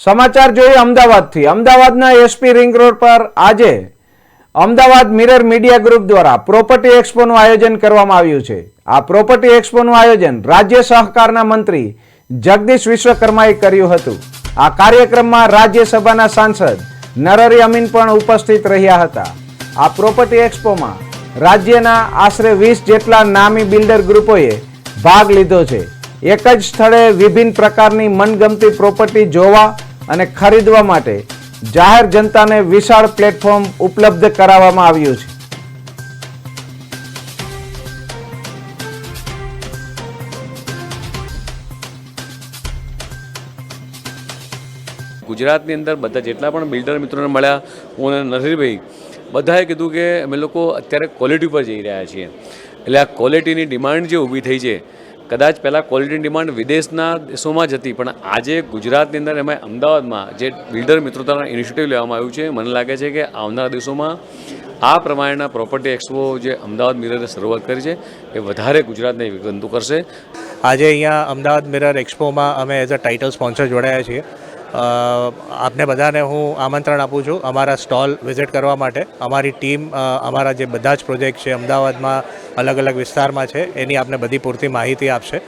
સમાચાર જોઈએ અમદાવાદથી। અમદાવાદના એસપી રિંગ રોડ પર આજે અમદાવાદ મિરર મીડિયા ગ્રુપ દ્વારા પ્રોપર્ટી એક્સપોનું આયોજન કરવામાં આવ્યું છે। આ પ્રોપર્ટી એક્સપોનું આયોજન રાજ્ય સહકારના મંત્રી જગદીશ વિશ્વકર્માએ કર્યું હતું। આ કાર્યક્રમમાં રાજ્યસભાના સાંસદ નરહરી અમીન પણ ઉપસ્થિત રહ્યા હતા। આ પ્રોપર્ટી એક્સપોમાં રાજ્યના આશરે 20 જેટલા નામી બિલ્ડર ગ્રુપોએ ભાગ લીધો છે। એક જ સ્થળે વિભિન્ન પ્રકારની મનગમતી પ્રોપર્ટી જોવા અને ખરીદવા માટે જાહેર જનતાને વિશાળ પ્લેટફોર્મ ઉપલબ્ધ કરાવવામાં આવ્યું છે। ગુજરાતની અંદર બધા જેટલા પણ બિલ્ડર મિત્રોને મળ્યા, હું અને નરહરીભાઈ બધાએ કીધું કે અમે લોકો અત્યારે ક્વોલિટી પર જઈ રહ્યા છીએ। એટલે આ ક્વોલિટીની ડિમાન્ડ જે ઊભી થઈ છે, કદાચ પહેલાં ક્વોલિટીની ડિમાન્ડ વિદેશના દેશોમાં જ હતી, પણ આજે ગુજરાતની અંદર એમાં અમદાવાદમાં જે બિલ્ડર મિત્રો દ્વારા ઇનિશિયેટિવ લેવામાં આવ્યું છે, મને લાગે છે કે આવનારા દિવસોમાં આ પ્રમાણેના પ્રોપર્ટી એક્સપો જે અમદાવાદ મિરરે શરૂઆત કરી છે એ વધારે ગુજરાતને વિકસતું કરશે। આજે અહીંયા અમદાવાદ મિરર એક્સપોમાં અમે એઝ અ ટાઇટલ સ્પોન્સર જોડાયા છીએ। આપને બધાને હું આમંત્રણ આપું છું અમારા સ્ટોલ વિઝિટ કરવા માટે। અમારી ટીમ અમારા જે બધા જ પ્રોજેક્ટ છે અમદાવાદમાં અલગ અલગ વિસ્તારમાં છે એની આપને બધી પૂરતી માહિતી આપશે।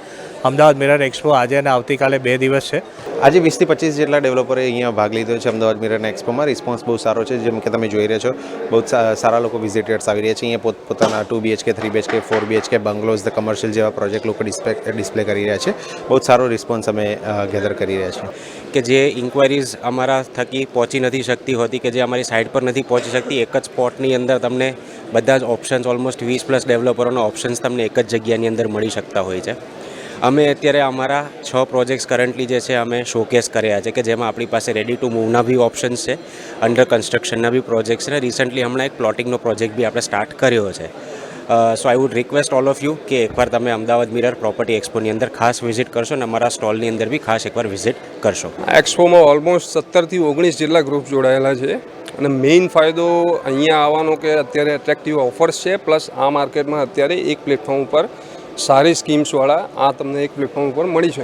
અમદાવાદ મિરર એક્સપો આજે અને આવતીકાલે 2 દિવસ છે। આજે 20 થી 25 જેટલા ડેવલપરે અહીંયા ભાગ લીધો છે અમદાવાદ મિરરના એક્સપોમાં। રિસ્પોન્સ બહુ સારો છે, જેમ કે તમે જોઈ રહ્યા છો બહુ સારા લોકો વિઝિટર્સ આવી રહ્યા છે। અહીંયા પોતાના 2 BHK 3 BHK 4 BHK bungalows the commercial જેવા પ્રોજેક્ટ લોકો ડિસ્પ્લે કરી રહ્યા છે। બહુ સારો રિસ્પોન્સ અમે ગેધર કરી રહ્યા છીએ કે જે ઇન્ક્વાયરીઝ અમારા થકી પહોંચી નથી શકતી હોતી, કે જે અમારી સાઇટ પર નથી પહોંચી શકતી, એક જ સ્પોટની અંદર તમને બધા જ ઓપ્શન્સ ઓલમોસ્ટ 20+ ડેવલપરોના ઓપ્શન્સ તમને એક જ જગ્યાની અંદર મળી શકતા હોય છે। અમે અત્યારે અમારા 6 પ્રોજેક્ટ્સ કરન્ટલી જે છે અમે શોકેસ કર્યા છે, કે જેમાં આપણી પાસે રેડી ટુ મૂવના બી ઓપ્શન્સ છે, અંડર કન્સ્ટ્રક્શનના બી પ્રોજેક્ટ્સ છે, રિસન્ટલી હમણાં એક પ્લોટિંગનો પ્રોજેક્ટ બી આપણે સ્ટાર્ટ કર્યો છે। So I would request all of you કે એકવાર તમે અમદાવાદ મિરર પ્રોપર્ટી એક્સપોની અંદર ખાસ વિઝિટ કરશો અને અમારા સ્ટોલની અંદર બી ખાસ એકવાર વિઝિટ કરશો। એક્સપોમાં ઓલમોસ્ટ 17 થી 19 જેટલા ગ્રુપ જોડાયેલા છે અને મેઇન ફાયદો અહીંયા આવવાનો કે અત્યારે એટ્રેક્ટિવ ઓફર્સ છે, પ્લસ આ માર્કેટમાં અત્યારે એક પ્લેટફોર્મ ઉપર સારી સ્કીમ્સવાળા આ તમને એક પ્લેટફોર્મ ઉપર મળી શકે।